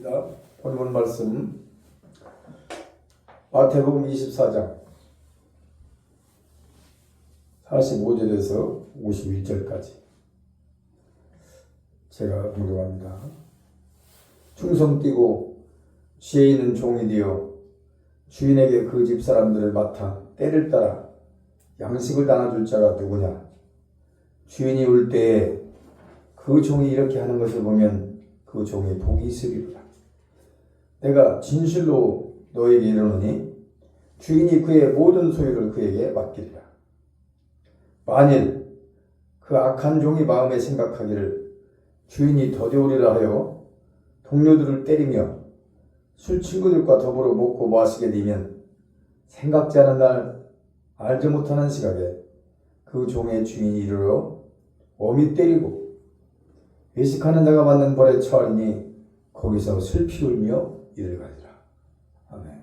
하겠습니다. 본문 말씀 마태복음 24장 45절에서 51절까지 제가 공독합니다. 충성 띠고 지혜 있는 종이 되어 주인에게 그 집 사람들을 맡아 때를 따라 양식을 나눠줄 자가 누구냐? 주인이 올 때에 그 종이 이렇게 하는 것을 보면 그 종이 복이 있으리로다. 내가 진실로 너에게 이르노니 주인이 그의 모든 소유를 그에게 맡기리라. 만일 그 악한 종이 마음에 생각하기를 주인이 더디오리라 하여 동료들을 때리며 술 친구들과 더불어 먹고 마시게 되면 생각지 않은 날 알지 못하는 시각에 그 종의 주인이 이르러 엄히 때리고 외식하는 자가 받는 벌에 처하리니 거기서 슬피 울며 이를 가리라. 아멘.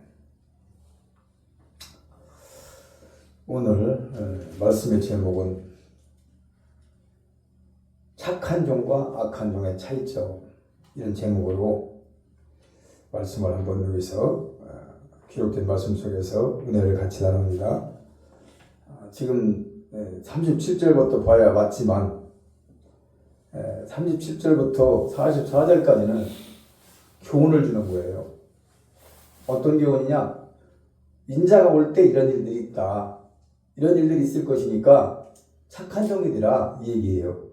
오늘 말씀의 제목은 착한 종과 악한 종의 차이점, 이런 제목으로 말씀을 한번 여기서 기록된 말씀 속에서 은혜를 같이 나눕니다. 지금 37절부터 봐야 맞지만 37절부터 44절까지는 교훈을 주는 거예요. 어떤 교훈이냐? 인자가 올 때 이런 일들이 있다. 이런 일들이 있을 것이니까 착한 종이 되라, 이 얘기예요.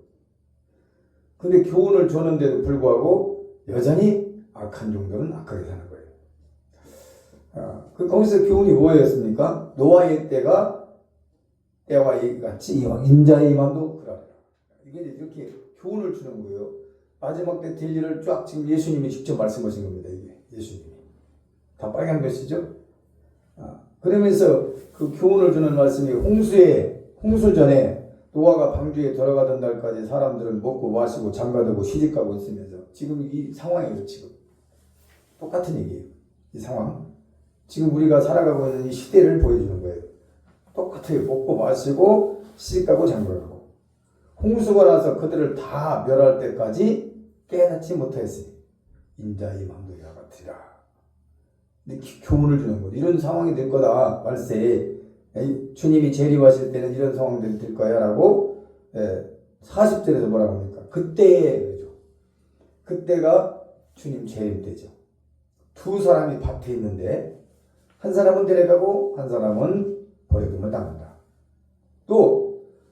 근데 교훈을 주는데도 불구하고 여전히 악한 종들은 악하게 사는 거예요. 거기서 교훈이 뭐였습니까? 노아의 때가 때와 같이 인자의 마음도 그러라. 이게 이렇게 교훈을 주는 거예요. 마지막 때 될 일을 쫙 지금 예수님이 직접 말씀하신 겁니다. 이게 예수님이 다 빨간 글씨죠. 그러면서 그 교훈을 주는 말씀이 홍수 전에 노아가 방주에 들어가던 날까지 사람들은 먹고 마시고 장가들고 시집가고 있으면서 지금 이 상황이에요. 지금 똑같은 얘기예요. 이 상황 지금 우리가 살아가고 있는 이 시대를 보여주는 거예요. 똑같아요. 먹고 마시고 시집가고 장가가고. 홍수가 나서 그들을 다 멸할 때까지 깨닫지 못하였으니 인자의 마음도 이와 같으리라. 교훈을 주는 거죠. 이런 상황이 될 거다. 말세 주님이 재림하실 때는 이런 상황들이 될 거야 라고 40절에서 뭐라고 합니까? 그때에 그러죠. 그때가 주님 재림 때죠. 두 사람이 밭에 있는데 한 사람은 데려가고 한 사람은 버려둠을 당한다. 또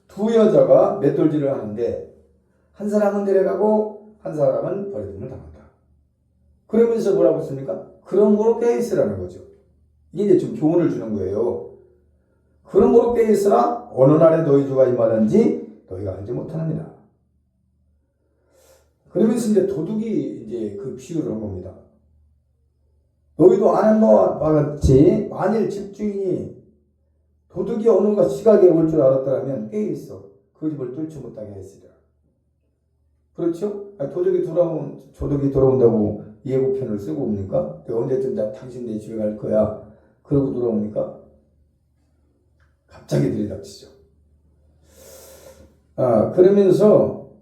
두 여자가 맷돌질을 하는데 한 사람은 데려가고 한 사람은 버려둠을 당한다. 그러면서 뭐라고 했습니까? 그런 거로 깨어있으라는 거죠. 이게 이제 좀 교훈을 주는 거예요. 그런 거로 깨어있으라. 어느 날에 너희 주가 임하는지 너희가 알지 못하느니라. 그러면서 이제 도둑이 이제 그 비유를 한 겁니다. 너희도 아는 바와 같이 만일 집주인이 도둑이 어느 시각에 올 줄 알았더라면 깨어있어 그 집을 뚫지 못하게 했으리라. 그렇죠? 도둑이 돌아온다고 예고편을 쓰고 옵니까? 언제쯤 당신 내 집에 갈 거야. 그러고 돌아옵니까? 갑자기 들이닥치죠. 그러면서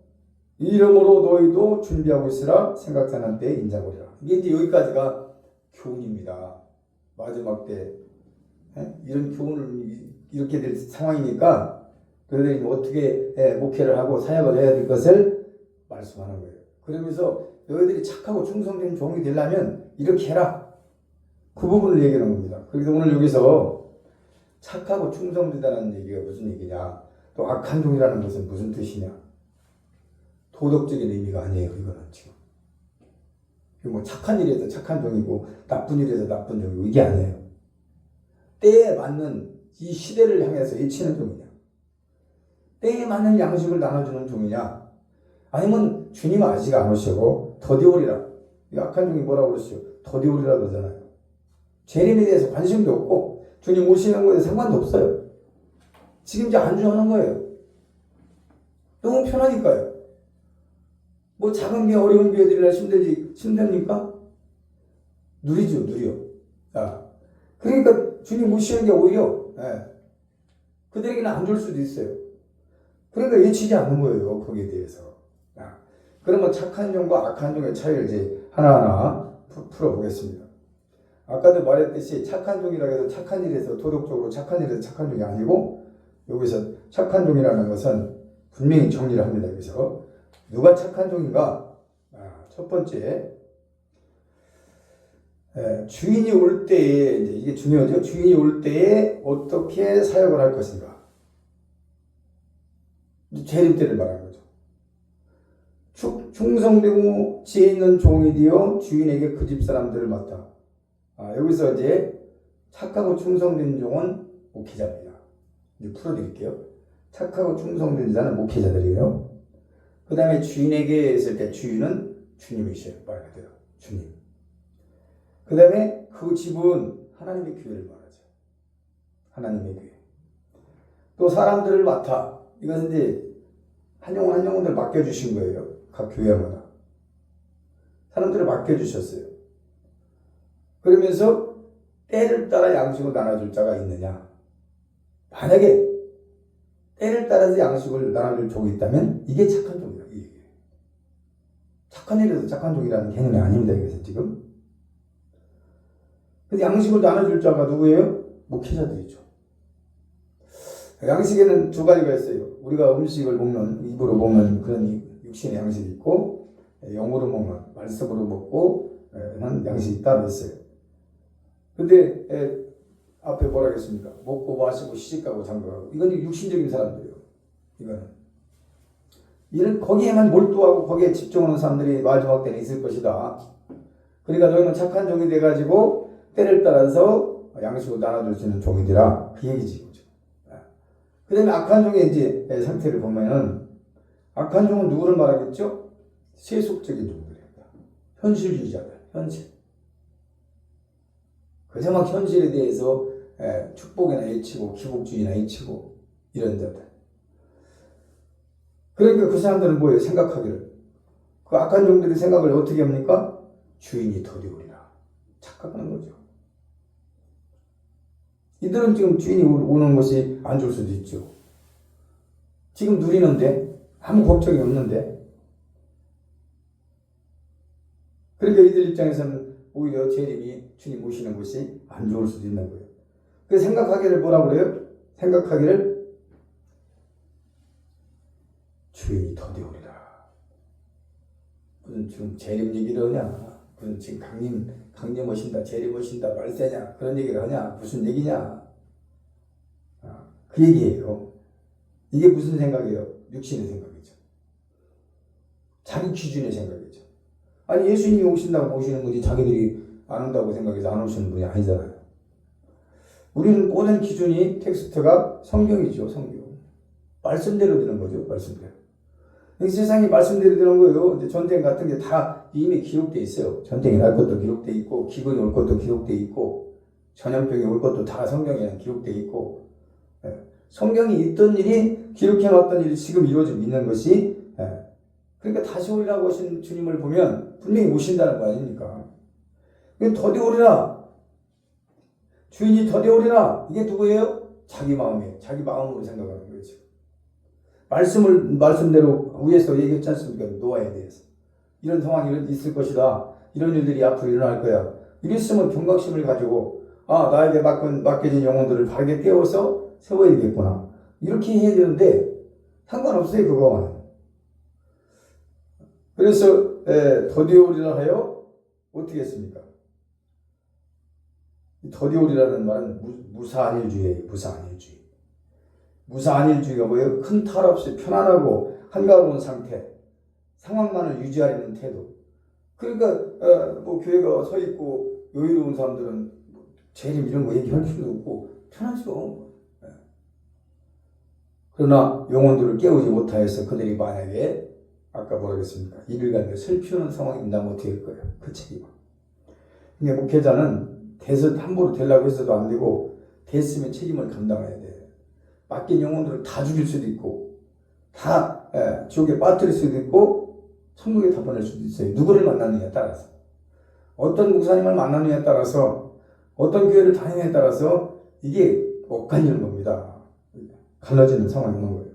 이러므로 너희도 준비하고 있으라. 생각하는 때에 인자보리라. 이게 이제 여기까지가 교훈입니다. 마지막 때 이런 교훈을 이렇게 될 상황이니까 너희들이 어떻게 목회를 하고 사역을 해야 될 것을 말씀하는 거예요. 그러면서 너희들이 착하고 충성된 종이 되려면 이렇게 해라. 그 부분을 얘기하는 겁니다. 그래서 오늘 여기서 착하고 충성되다는 얘기가 무슨 얘기냐, 또 악한 종이라는 것은 무슨 뜻이냐, 도덕적인 의미가 아니에요. 이거는 지금 뭐 착한 일에서 착한 종이고 나쁜 일에서 나쁜 종이고 이게 아니에요. 때에 맞는 이 시대를 향해서 외치는 종이냐, 때에 맞는 양식을 나눠주는 종이냐, 아니면 주님 아직 안 오시고 더디오리라. 악한 종이 뭐라고 그러시죠? 더디오리라 그러잖아요. 재림에 대해서 관심도 없고 주님 오시는 거에 상관도 없어요. 지금 이제 안주하는 거예요. 너무 편하니까요. 뭐 작은 게 어려운 교회들이라 힘듭니까? 누리죠, 누려. 그러니까 주님 오시는 게 오히려 그들에게는 안 줄 수도 있어요. 그러니까 외치지 않는 거예요. 거기에 대해서. 그러면 착한 종과 악한 종의 차이를 이제 하나하나 풀어보겠습니다. 아까도 말했듯이 착한 종이라고 해서 착한 일에서 도덕적으로 착한 일에서 착한 종이 아니고 여기서 착한 종이라는 것은 분명히 정리를 합니다. 여기서 누가 착한 종인가? 첫 번째 주인이 올 때에 이제 이게 중요하죠. 주인이 올 때에 어떻게 사역을 할 것인가? 재림때를 말하는 거죠. 충성되고 지혜 있는 종이 되어 주인에게 그 집 사람들을 맡아. 여기서 이제 착하고 충성된 종은 목회자입니다. 이제 풀어드릴게요. 착하고 충성된 자는 목회자들이에요. 그 다음에 주인에게 했을 때 주인은 주님이셔요. 말 그대로 주님. 그 다음에 그 집은 하나님의 교회를 말하죠. 하나님의 교회. 또 사람들을 맡아. 이것은 이제 한 영혼 한 영혼들 맡겨주신 거예요. 각 교회마다. 사람들을 맡겨주셨어요. 그러면서 때를 따라 양식을 나눠줄 자가 있느냐. 만약에 때를 따라서 양식을 나눠줄 종이 있다면 이게 착한 종이다. 착한 일에서 착한 종이라는 개념이 아닙니다. 이것은 지금. 근데 양식을 나눠줄 자가 누구예요? 목회자들이죠. 양식에는 두 가지가 있어요. 우리가 음식을 먹는, 입으로 먹는 그런 육신의 양식이 있고, 영으로 먹는, 말씀으로 먹고 하는 양식이 따로 있어요. 근데 앞에 뭐라 했습니까? 먹고 마시고 시집가고 장가가고. 이건 육신적인 사람들이에요. 이는 거기에만 몰두하고 거기에 집중하는 사람들이 마지막 때는 있을 것이다. 그러니까 너희는 착한 종이 돼가지고 때를 따라서 양식을 나눠줄 수 있는 종이 되라. 그 얘기지. 그 다음에 악한 종의 이제 상태를 보면은 악한 종은 누구를 말하겠죠? 세속적인 종들입니다. 현실주의자들. 현실. 그저만 현실에 대해서 축복이나 해치고 기복주의나 해치고 이런 자들. 그러니까 그 사람들은 뭐예요? 생각하기를. 그 악한 종들이 생각을 어떻게 합니까? 주인이 더디오리라. 착각하는 거죠. 이들은 지금 주인이 오는 것이 안 좋을 수도 있죠. 지금 누리는데 아무 걱정이 없는데. 그러니까 이들 입장에서는 오히려 재림이 주님 오시는 것이 안 좋을 수도 있는 거예요. 그 생각하기를 뭐라고 그래요? 생각하기를 주인이 더디오리라. 무슨 지금 재림 얘기를 하냐? 무슨 지금 강림 오신다, 재림 오신다, 말세냐? 그런 얘기를 하냐? 무슨 얘기냐? 그 얘기예요. 이게 무슨 생각이에요? 육신의 생각이죠. 자기 기준의 생각이죠. 아니 예수님이 오신다고 오시는 거지 자기들이 안 온다고 생각해서 안 오시는 분이 아니잖아요. 우리는 모든 기준이 텍스트가 성경이죠. 성경. 말씀대로 되는 거죠. 말씀대로. 세상이 말씀대로 되는 거예요. 이제 전쟁 같은 게 다 이미 기록되어 있어요. 전쟁이 날 것도 기록되어 있고 기근이 올 것도 기록되어 있고 전염병이 올 것도 다 성경에는 기록되어 있고 성경이 있던 일이 기록해놨던 일이 지금 이루어지고 있는 것이 그러니까 다시 오리라고 하신 주님을 보면 분명히 오신다는 거 아닙니까? 더디 오리라. 주인이 더디 오리라. 이게 누구예요? 자기 마음이에요. 자기 마음으로 생각하는 거예요. 말씀대로 위에서 얘기했지 않습니까? 노아에 대해서. 이런 상황이 있을 것이다. 이런 일들이 앞으로 일어날 거야. 이랬으면 경각심을 가지고 나에게 맡겨진 영혼들을 바르게 깨워서 세워야 되겠구나. 이렇게 해야 되는데 상관없어요. 그거와는. 그래서 더디오리라 하여 어떻게 했습니까? 더디오리라는 말은 무사안일주의예요. 무사안일주의. 무사안일주의가 뭐예요? 큰 탈 없이 편안하고 한가로운 상태. 상황만을 유지하려는 태도. 그러니까 뭐 교회가 서 있고 여유로운 사람들은 재림 이런 거 얘기할 필요도 없고 편하죠. 그러나 영혼들을 깨우지 못하여서 그들이 만약에 아까 뭐라 그랬습니까? 이를 가지고 슬피우는 상황이 있다면 어떻게 할 거예요? 그 책임은. 그러니까 목회자는 함부로 되려고 해서도 안 되고 됐으면 책임을 감당해야 돼. 맡긴 영혼들을 다 죽일 수도 있고 다 지옥에 빠뜨릴 수도 있고 천국에 다 보낼 수도 있어요. 누구를 만나느냐에 따라서. 어떤 목사님을 만나느냐에 따라서 어떤 교회를 다니느냐에 따라서 이게 엇갈리는 겁니다. 갈라지는 상황이 오는 거예요.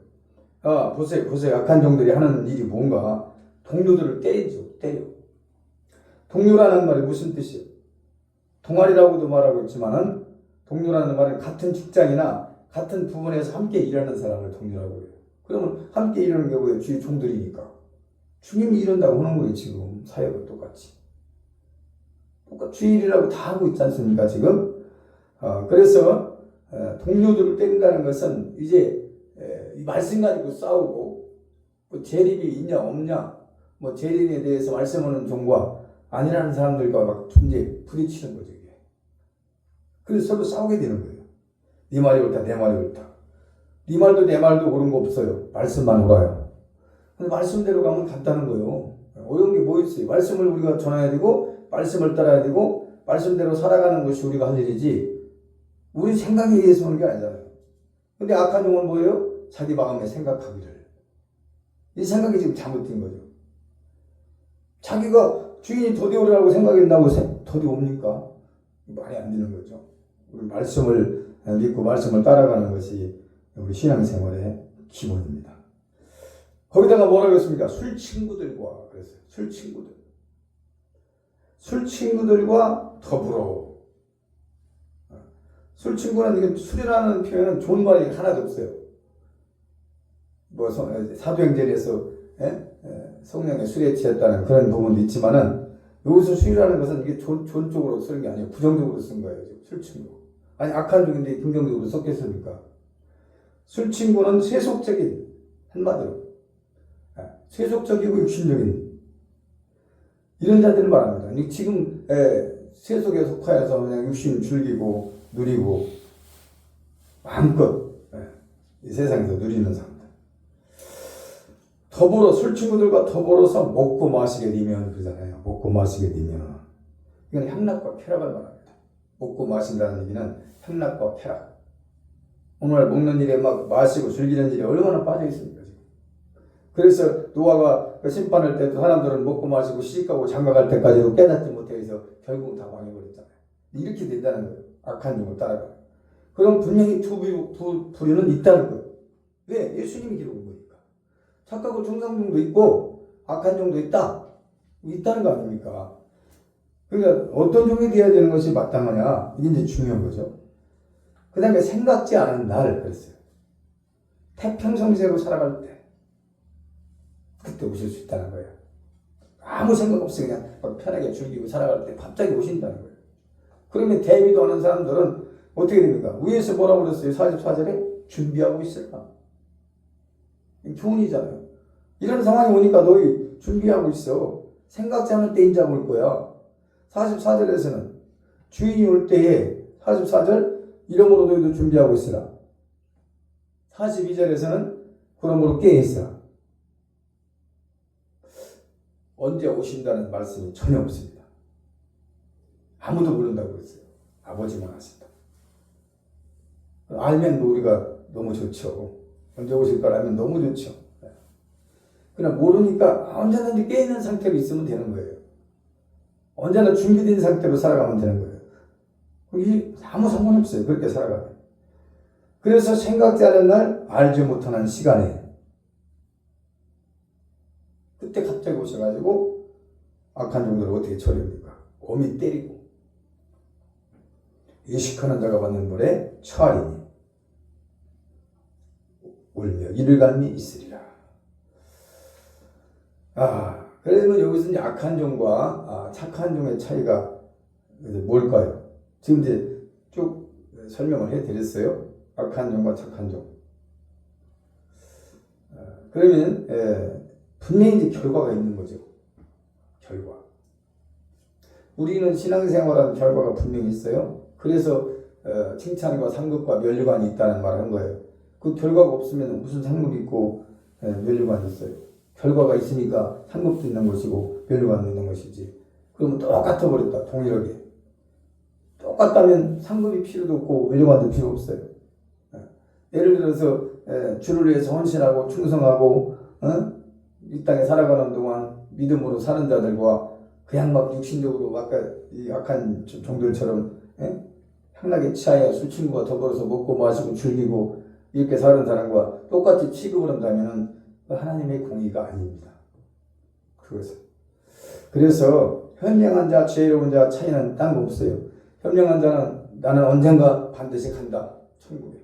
보세요. 악한 종들이 하는 일이 뭔가 동료들을 때리죠. 동료라는 말이 무슨 뜻이에요? 동아리라고도 말하고 있지만은 동료라는 말은 같은 직장이나 같은 부분에서 함께 일하는 사람을 동료라고 해요. 그러면 함께 일하는 게 뭐예요? 주의 종들이니까. 주님이 이런다고 하는 거예요. 지금 사역은 똑같이. 똑같이 주의 일이라고 다 하고 있지 않습니까? 지금. 그래서 동료들을 때린다는 것은 이제 이 말씀 가지고 싸우고 뭐 재림이 있냐 없냐 뭐 재림에 대해서 말씀하는 종과 아니라는 사람들과 막 이제 부딪히는 거죠. 이게. 그래서 서로 싸우게 되는 거예요. 네 말이 옳다 내 말이 옳다. 네 말도 내 말도 옳은 거 없어요. 말씀만 옳아요. 근데 말씀대로 가면 간다는 거예요. 어려운 게 뭐 있어요? 말씀을 우리가 전해야 되고 말씀을 따라야 되고 말씀대로 살아가는 것이 우리가 할 일이지 우리 생각에 의해서 하는 게 아니잖아요. 근데 악한 종은 뭐예요? 자기 마음에 생각하기를. 이 생각이 지금 잘못된 거죠. 자기가 주인이 더디 오리라고 생각했나고 더디 옵니까? 말이 안 되는 거죠. 우리 말씀을 믿고 말씀을 따라가는 것이 우리 신앙생활의 기본입니다. 거기다가 뭐라고 했습니까? 술 친구들과 그랬어요. 술 친구들. 술 친구들과 더불어. 술 친구는 술이라는 표현은 좋은 말이 하나도 없어요. 뭐 사도행전에서 성령의 술에 취했다는 그런 부분도 있지만은 여기서 술이라는 것은 이게 좋은 쪽으로 쓰는 게 아니에요. 부정적으로 쓴 거예요. 술 친구. 아니 악한 쪽인데 긍정적으로 썼겠습니까? 술 친구는 세속적인 한마디로 세속적이고 육신적인 이런 자들을 말합니다. 지금 세속에 속하여서 그냥 육신 즐기고 누리고 마음껏 이 세상에서 누리는 사람들. 더불어 술 친구들과 더불어서 먹고 마시게 되면 그러잖아요. 먹고 마시게 되면 이건 향락과 쾌락을 말합니다. 먹고 마신다는 얘기는 향락과 쾌락. 오늘 먹는 일에 막 마시고 즐기는 일에 얼마나 빠져 있습니까 지금. 그래서 노아가 그 심판할 때도 사람들은 먹고 마시고 시집가고 장가갈 때까지도 깨닫지 못해서 결국 다 망해버렸잖아요. 이렇게 된다는 거예요. 악한 종을 따라가. 그럼 분명히 두 부류는 있다는 거예요. 왜? 예수님이 기록한 거니까. 착하고 정상종도 있고 악한 종도 있다는 거 아닙니까? 그러니까 어떤 종이 되어야 되는 것이 마땅하냐 이게 이제 중요한 거죠. 그 다음에 생각지 않은 날 그랬어요. 태평성세로 살아갈 때 그때 오실 수 있다는 거예요. 아무 생각 없이 그냥 편하게 즐기고 살아갈 때 갑자기 오신다는 거예요. 그러면 대비도 하는 사람들은 어떻게 됩니까? 위에서 뭐라고 그랬어요? 44절에 준비하고 있을까? 교훈이잖아요. 이런 상황이 오니까 너희 준비하고 있어. 생각지 않을 때 인자 올 거야. 44절에서는 주인이 올 때에 44절 이러므로 너희도 준비하고 있으라. 42절에서는 그러므로 깨어 있으라. 언제 오신다는 말씀이 전혀 없습니다. 아무도 모른다고 그랬어요. 아버지만 아신다. 알면 뭐 우리가 너무 좋죠. 언제 오실까 알면 너무 좋죠. 그러나 모르니까 언제든지 깨어있는 상태로 있으면 되는 거예요. 언제나 준비된 상태로 살아가면 되는 거예요. 이게 아무 상관없어요. 그렇게 살아가면. 그래서 생각지 않은 날 알지 못하는 시간에 그때 갑자기 오셔가지고 악한 종들을 어떻게 처리합니까? 오미 때리고 의식하는 자가 받는 벌에 처하리니 울며 이를 갈미 있으리라. 그러면 여기서 이제 악한 종과 착한 종의 차이가 뭘까요? 지금 이제 쭉 설명을 해드렸어요. 악한 종과 착한 종. 그러면 분명히 이제 결과가 있는 거죠. 결과. 우리는 신앙생활하는 결과가 분명히 있어요. 그래서 칭찬과 상급과 면류관이 있다는 말을 한 거예요. 그 결과가 없으면 무슨 상급이 있고 면류관이 있어요. 결과가 있으니까 상급도 있는 것이고 면류관도 있는 것이지. 그러면 똑같아 버렸다. 동일하게. 똑같다면 상급이 필요도 없고 면류관도 필요 없어요. 예를 들어서 주를 위해서 헌신하고 충성하고 이 땅에 살아가는 동안 믿음으로 사는 자들과 그냥 막 육신적으로 아까 이 악한 종들처럼 향락에 취하여 술 친구와 더불어서 먹고 마시고 즐기고 이렇게 사는 사람과 똑같이 취급을 한다면 하나님의 공의가 아닙니다. 그것은. 그래서 현명한 자, 지혜로운 자 차이는 딴 거 없어요. 현명한 자는 나는 언젠가 반드시 간다. 천국에.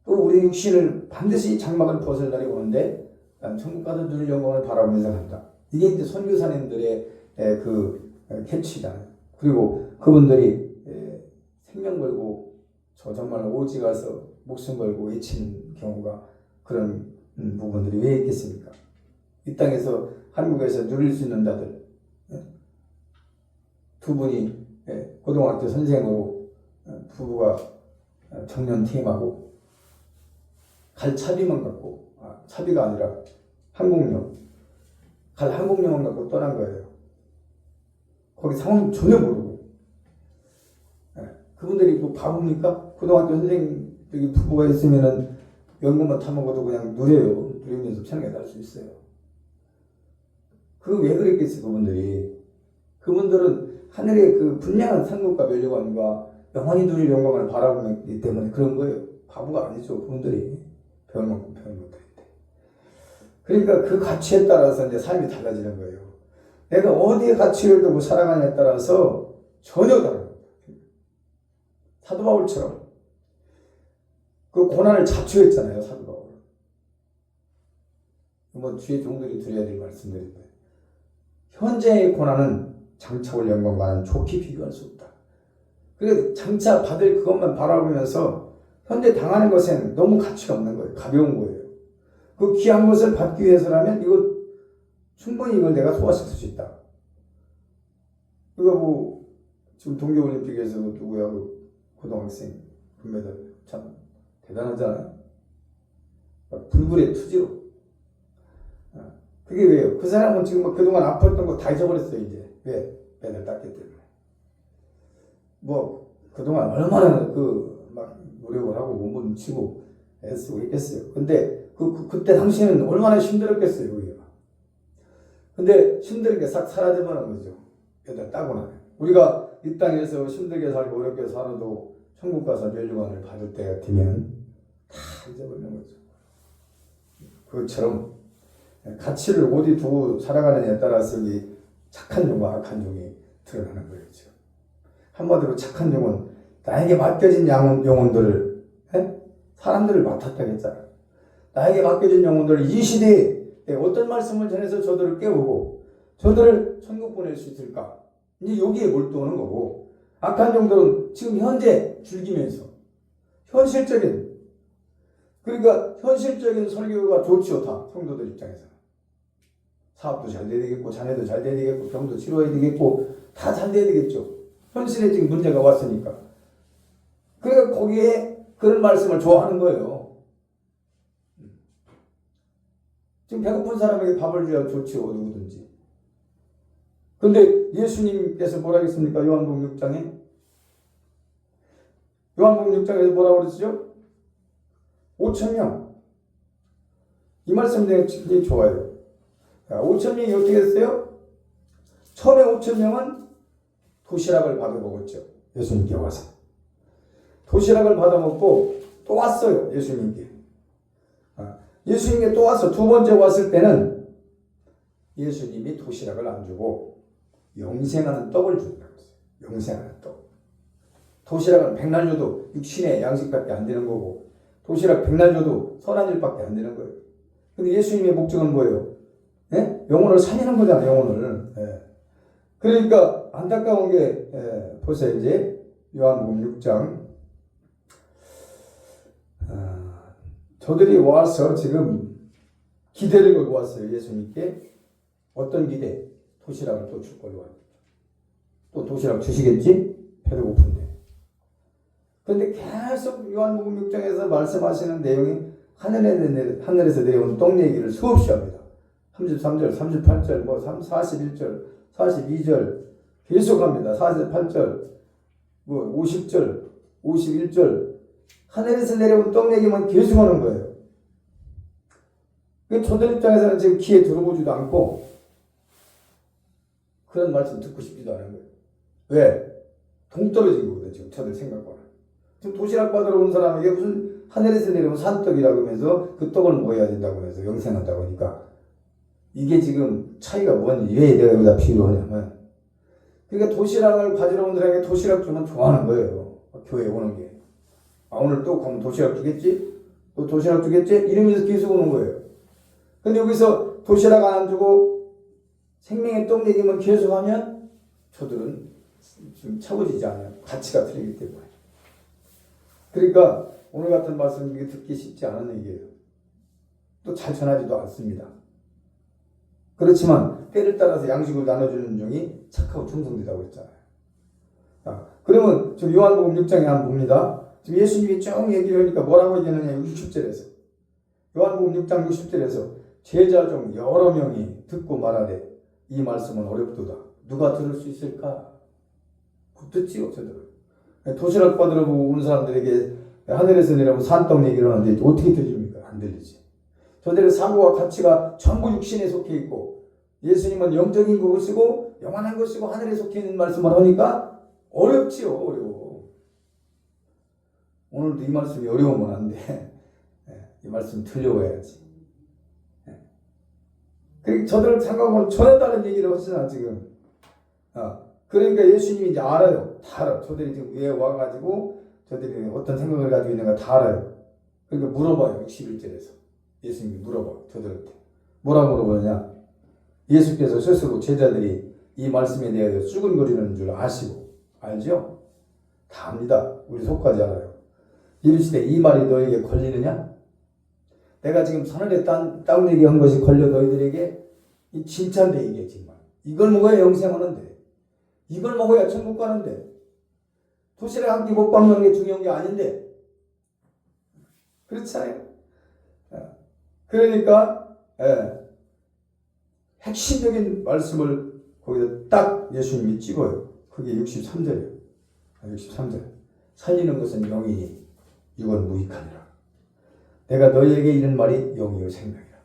또 우리 육신을 반드시 장막을 벗을 날이 오는데 난 천국 가서 누릴 영광을 바라보면서 간다. 이게 이제 선교사님들의 그 캐치잖아요. 그리고 그분들이 생명 걸고 저 정말 오지 가서 목숨 걸고 외치는 경우가 그런 부분들이 왜 있겠습니까? 이 땅에서 한국에서 누릴 수 있는 자들 두 분이 고등학교 선생으로 부부가 청년 팀하고 갈 차비만 갖고 차비가 아니라 항공료 갈 항공료만 갖고 떠난 거예요. 거기 상황 전혀 모르고 그분들이 뭐 바보입니까? 고등학교 선생님 부부가 있으면은 연금만 타먹어도 그냥 누려요. 누리면서 편하게 살 수 있어요. 그 왜 그랬겠어요, 그분들이. 그분들은 하늘의 그 분명한 상급과 면류관과 영원히 누릴 영광을 바라보기 때문에 그런 거예요. 바보가 아니죠, 그분들이. 배울 만큼 배울 못하는데. 그러니까 그 가치에 따라서 이제 삶이 달라지는 거예요. 내가 어디에 가치를 두고 살아가냐에 따라서 전혀 다른 겁니다. 사도 바울처럼 그 고난을 자초했잖아요, 사도 바울. 뭐 주의 종들이 드려야 될 말씀들인데 현재의 고난은 장차 올 영광과는 좋게 비교할 수 없다. 그래서 장차 받을 그것만 바라보면서 현재 당하는 것엔 너무 가치가 없는 거예요. 가벼운 거예요. 그 귀한 것을 받기 위해서라면 이거 충분히 이걸 내가 소화시킬 수 있다. 그거 뭐 지금 동계올림픽에서 누구야 그 고등학생 금메달 참 대단하잖아요. 막 불굴의 투지로. 그게 왜요? 그 사람은 지금 뭐 그동안 아팠던 거 다 잊어버렸어요 이제. 왜? 메달 땄기 때문에. 뭐 그동안 얼마나 막 노력을 하고 몸을 치고 애쓰고 있겠어요. 근데 그때 당시에는 얼마나 힘들었겠어요 우리가. 근데 힘든 게 싹 사라져버리는 거죠. 메달 따고 나면. 우리가 이 땅에서 힘들게 살고 어렵게 살아도 천국 가서 면류관을 받을 때가 되면 다 잊어버리는 거죠. 그것처럼 가치를 어디 두고 살아가느냐에 따라서 이 착한 종과 악한 종이 드러나는 거죠. 한마디로 착한 종은 나에게 맡겨진 영혼들을 사람들을 맡았다고 했잖아요. 나에게 맡겨진 영혼들을 이 시대에 어떤 말씀을 전해서 저들을 깨우고 저들을 천국 보낼 수 있을까? 이제 여기에 몰두하는 거고 악한 종들은 지금 현재 즐기면서 현실적인 그러니까 현실적인 설교가 좋지요. 다 성도들 입장에서 사업도 잘 돼야 되겠고 자녀도 잘 돼야 되겠고 병도 치료해야 되겠고 다 잘 돼야 되겠죠. 현실에 지금 문제가 왔으니까. 그러니까 거기에 그런 말씀을 좋아하는 거예요. 지금 배고픈 사람에게 밥을 줘야 좋지요. 누구든지. 근데 예수님께서 뭐라 했습니까? 요한복음 6장에 요한복음 6장에서 뭐라고 그랬죠? 5,000명. 이 말씀 되게 좋아요. 5,000명이 어떻게 했어요? 처음에 5,000명은 도시락을 받아 먹었죠. 예수님께 와서. 도시락을 받아 먹고 또 왔어요. 예수님께. 예수님께 또 와서 두 번째 왔을 때는 예수님이 도시락을 안 주고 영생하는 떡을 준다고 했어요. 영생하는 떡. 도시락은 백날 줘도 육신의 양식밖에 안 되는 거고 도시락 백날 줘도 선한 일밖에 안 되는 거예요. 근데 예수님의 목적은 뭐예요? 영혼을 살리는 거잖아요. 영혼을. 그러니까 안타까운 게 보세요. 이제 요한복음 6장 저들이 와서 지금 기대를 걸고 왔어요. 예수님께. 어떤 기대? 도시락을 또 줄 걸로 와요. 또 도시락 주시겠지? 배도 고픈데. 그런데 계속 요한복음 6장에서 말씀하시는 내용이 하늘에서 내려온 떡 얘기를 수없이 합니다. 33절, 38절, 41절, 42절 계속합니다. 48절, 50절, 51절 하늘에서 내려온 떡 얘기만 계속하는 거예요. 저들 입장에서는 지금 귀에 들어보지도 않고 그런 말씀 듣고 싶지도 않은 거예요. 왜? 동떨어진 거거든 지금 저들 생각과는. 지금 도시락 받으러 온 사람에게 무슨 하늘에서 내려온 산떡이라고 하면서 그 떡을 먹어야 된다고 해서 영생한다고 하니까 이게 지금 차이가 뭐니? 왜 내가 여기다 비유를 하냐면, 그러니까 도시락을 가지러 온 사람에게 도시락 주면 좋아하는 거예요. 교회에 오는 게. 아, 오늘 또 가면 도시락 주겠지? 또 도시락 주겠지? 이러면서 계속 오는 거예요. 근데 여기서 도시락 안 주고 생명의 떡 내기만 계속 하면 저들은 좀 차고지지 않아요. 가치가 틀리기 때문에. 그러니까 오늘 같은 말씀 이게 듣기 쉽지 않은 얘기예요. 또 잘 전하지도 않습니다. 그렇지만 때를 따라서 양식을 나눠주는 종이 착하고 충성되다고 했잖아요. 그러면 지금 요한복음 6장에 한번 봅니다. 지금 예수님이 쭉 얘기를 하니까 뭐라고 얘기하느냐 60절에서 요한복음 6장 60절에서 제자 중 여러 명이 듣고 말하되 이 말씀은 어렵도다. 누가 들을 수 있을까? 듣지요 저들은. 도시락 받으러 온 사람들에게 하늘에서 내려온 산떡 얘기를 하는데 어떻게 들립니까? 안 들리지. 저들의 사고와 가치가 전부 육신에 속해 있고 예수님은 영적인 것이고 영원한 것이고 하늘에 속해 있는 말씀을 하니까 어렵지요. 어려워. 오늘도 이 말씀이 어려우면 안 돼. 이 말씀 들려와야지. 저들 생각하면 전혀 다른 얘기를 하시나 지금. 그러니까 예수님이 이제 알아요. 다 알아. 저들이 지금 왜 와가지고 저들이 어떤 생각을 가지고 있는가 다 알아요. 그러니까 물어봐요. 61절에서. 예수님이 물어봐. 저들한테. 뭐라 물어보느냐. 예수께서 스스로 제자들이 이 말씀에 대해서 쭈근거리는 줄 아시고. 알죠? 다 압니다. 우리 속까지 알아요. 이르시되 이 말이 너에게 걸리느냐? 내가 지금 하늘에 땅 얘기한 것이 걸려 너희들에게 이 진짜인데 이게 정말. 이걸 먹어야 영생하는데. 이걸 먹어야 천국 가는데. 도시락 한 끼 먹고 먹는 게 중요한 게 아닌데. 그렇잖아요. 그러니까 핵심적인 말씀을 거기다 딱 예수님이 찍어요. 그게 63절이에요. 63절. 살리는 것은 영이니 육은 무익하니라. 내가 너희에게 이런 말이 영이요 생명이라.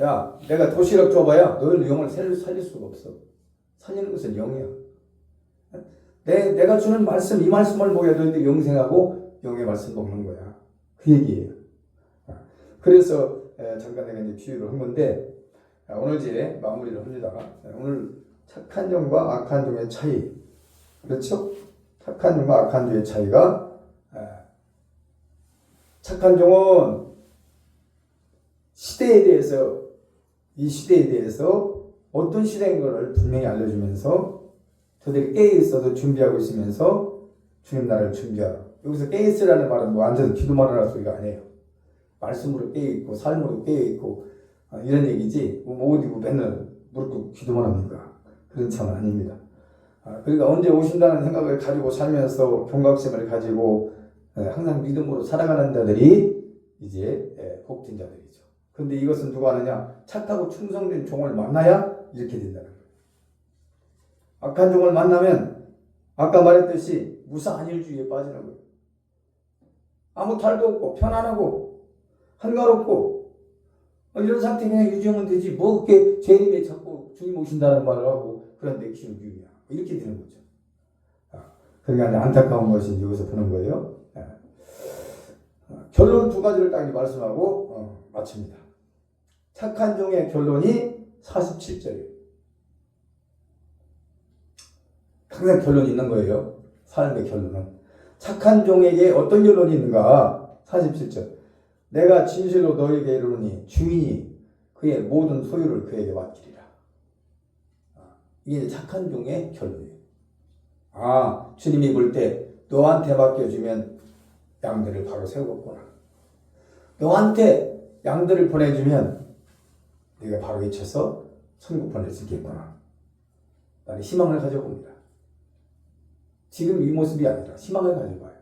야, 내가 도시락 줘봐야 너희는 영을 살릴 수가 없어. 살리는 것은 영이야. 내가 주는 말씀, 이 말씀을 먹어야 너희들 영생하고 영의 말씀 먹는 거야. 그 얘기예요. 그래서 잠깐 내가 이제 비유를 한 건데 오늘 이제 마무리를 합니다. 오늘 착한 종과 악한 종의 차이. 그렇죠? 착한 종과 악한 종의 차이가 착한 종은 시대에 대해서 이 시대에 대해서 어떤 시대인 것을 분명히 알려주면서 저들이 깨어있어도 준비하고 있으면서 주님 나라를 준비하라. 여기서 깨어있으라는 말은 뭐 앉아서 기도만 하라는 소리가 아니에요. 말씀으로 깨어있고 삶으로 깨어있고 이런 얘기지 뭐 어디 맨날 무릎 꿇고 기도만 합니까? 그런 참은 아닙니다. 그러니까 언제 오신다는 생각을 가지고 살면서 경각심을 가지고 항상 믿음으로 살아가는 자들이 이제 복된 자들이죠. 그런데 이것은 누가 하느냐? 착하고 충성된 종을 만나야 이렇게 된다는 거예요. 악한 종을 만나면 아까 말했듯이 무사한 일주의에 빠지는 거예요. 아무 탈도 없고 편안하고 한가롭고 이런 상태 그냥 유지하면 되지. 뭐 그렇게 재림에 자꾸 주님 오신다는 말을 하고 그런데 기운 유이야. 이렇게 되는 거죠. 그러니까 안타까운 것이 여기서 보는 거예요. 결론 두 가지를 딱 말씀하고 마칩니다. 착한 종의 결론이 47절이에요. 항상 결론이 있는 거예요. 삶의 결론은. 착한 종에게 어떤 결론이 있는가? 47절. 내가 진실로 너에게 이르노니 주인이 그의 모든 소유를 그에게 맡기리라. 이게 착한 종의 결론이에요. 주님이 볼 때 너한테 맡겨주면 양들을 바로 세우겠구나. 너한테 양들을 보내주면 네가 바로 외쳐서 천국 보낼 수 있겠구나. 나는 희망을 가져봅니다. 지금 이 모습이 아니라 희망을 가져봐요.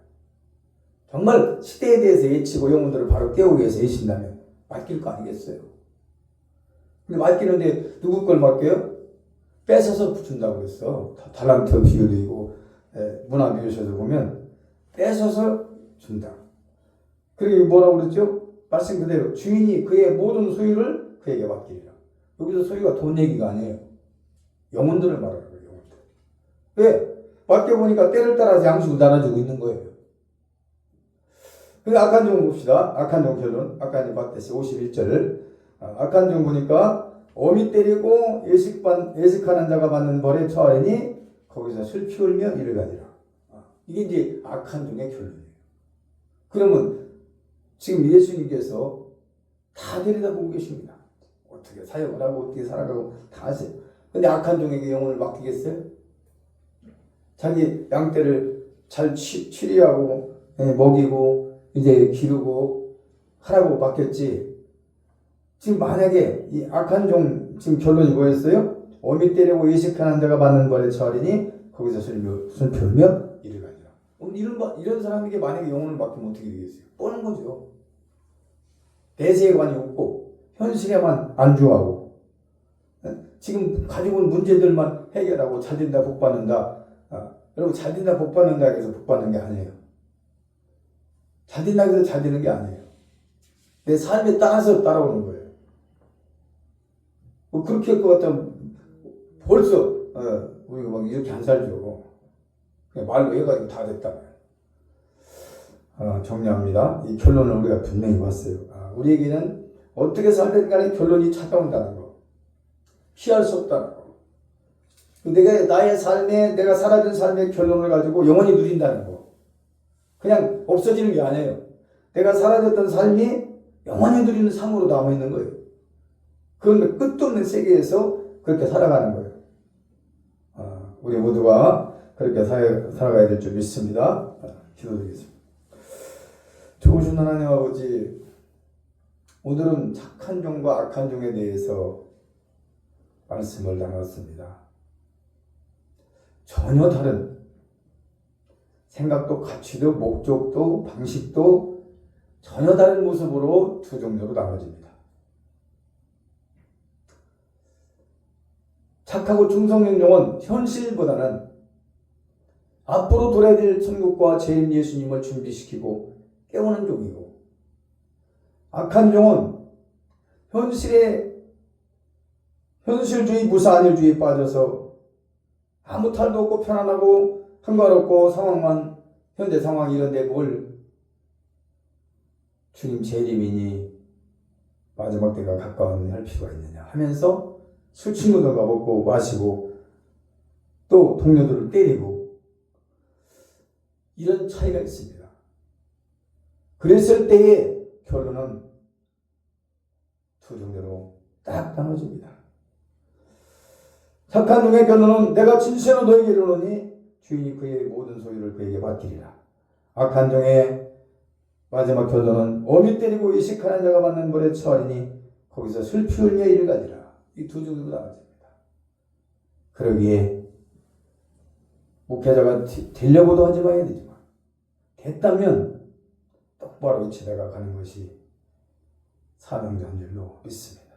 정말 시대에 대해서 외치고 영혼들을 바로 깨우기 위해서 외친다면 맡길 거 아니겠어요? 근데 맡기는데 누구 걸 맡겨요? 뺏어서 준다고 그랬어. 달란트 비유도 있고 문화 비유서도 보면 뺏어서 준다. 그리고 뭐라고 그랬죠? 말씀 그대로 주인이 그의 모든 소유를 그에게 맡기리라. 여기서 소유가 돈 얘기가 아니에요. 영혼들을 말하는 거예요. 영혼들. 왜? 맡겨보니까 때를 따라서 양식을 나눠주고 있는 거예요. 근데 악한 종을 봅시다. 악한 종 결론. 아까 봤듯이 51절을 악한 종 보니까 어미 때리고 예식하는 자가 받는 벌에 처하리니 거기서 슬피 울며 이를 가니라. 이게 이제 악한 종의 결론이에요. 그러면 지금 예수님께서 다 들여다보고 계십니다. 어떻게 사역을 하고 어떻게 살아가고 다 하세요. 근데 악한 종에게 영혼을 맡기겠어요? 자기 양떼를 잘 치리하고 먹이고 이제 기르고 하라고 맡겼지. 지금 만약에 이 악한 종 지금 결론이 뭐였어요? 어미 때리고 예식하는 자가 받는 벌에 처하리니 거기서 슬피 울며 이를 가니라. 이런 사람에게 만약에 영혼을 맡기면 어떻게 되겠어요? 뻔한 거죠. 대세에 관이 없고 현실에만 안주하고 지금 가지고 온 문제들만 해결하고 잘 된다 복 받는다. 여러분 잘 된다 복 받는다 해서 복 받는 게 아니에요. 잘 된다 해서 잘 되는 게 아니에요. 내 삶에 따라서 따라오는 거예요. 뭐 그렇게 할 것 같으면 벌써 우리가 막 이렇게 안 살죠. 그냥 말로 해가지고 다 됐다면. 정리합니다. 이 결론을 우리가 분명히 봤어요. 우리에게는 어떻게 살든 간에 결론이 찾아온다는 거. 피할 수 없다는 거. 나의 삶에, 내가 살아준 삶의 결론을 가지고 영원히 누린다는 거. 그냥 없어지는 게 아니에요. 내가 살아줬던 삶이 영원히 누리는 삶으로 남아있는 거예요. 그건 끝도 없는 세계에서 그렇게 살아가는 거예요. 우리 모두가 그렇게 살아가야 될 줄 믿습니다. 기도드리겠습니다. 좋으신 하나님 아버지, 오늘은 착한 종과 악한 종에 대해서 말씀을 나눴습니다. 전혀 다른 생각도 가치도 목적도 방식도 전혀 다른 모습으로 두 종류로 나눠집니다. 착하고 충성된 종은 현실보다는 앞으로 돌아야 될 천국과 재림 예수님을 준비시키고 깨우는 종이고, 악한 종은 현실주의, 무사안일주의에 빠져서 아무 탈도 없고 편안하고 한가롭고 현재 상황 이런데 뭘 주님 재림이니 마지막 때가 가까운 할 필요가 있느냐 하면서 술 친구들과 먹고 마시고 또 동료들을 때리고 이런 차이가 있습니다. 그랬을 때의 결론은 두 종류로 딱 나눠집니다. 착한 종의 결론은 내가 진실로 너에게 이르노니 주인이 그의 모든 소유를 그에게 맡기리라. 악한 종의 마지막 결론은 어미 때리고 이식하는 자가 받는 벌에 처하리니 거기서 슬피 울며 이를 가지라. 이 두 종류로 나눠집니다. 그러기에 목회자가 되려고도 하지 말아야 되지만 됐다면 똑바로 외치다가 가는 것이 사명자인 줄로 믿습니다.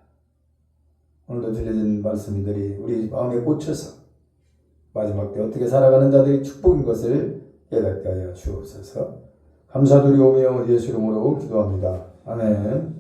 오늘도 들려진 말씀들이 우리 마음에 꽂혀서 마지막 때 어떻게 살아가는 자들이 축복인 것을 깨닫게 하여 주옵소서. 감사드리오며 예수 이름으로 기도합니다. 아멘.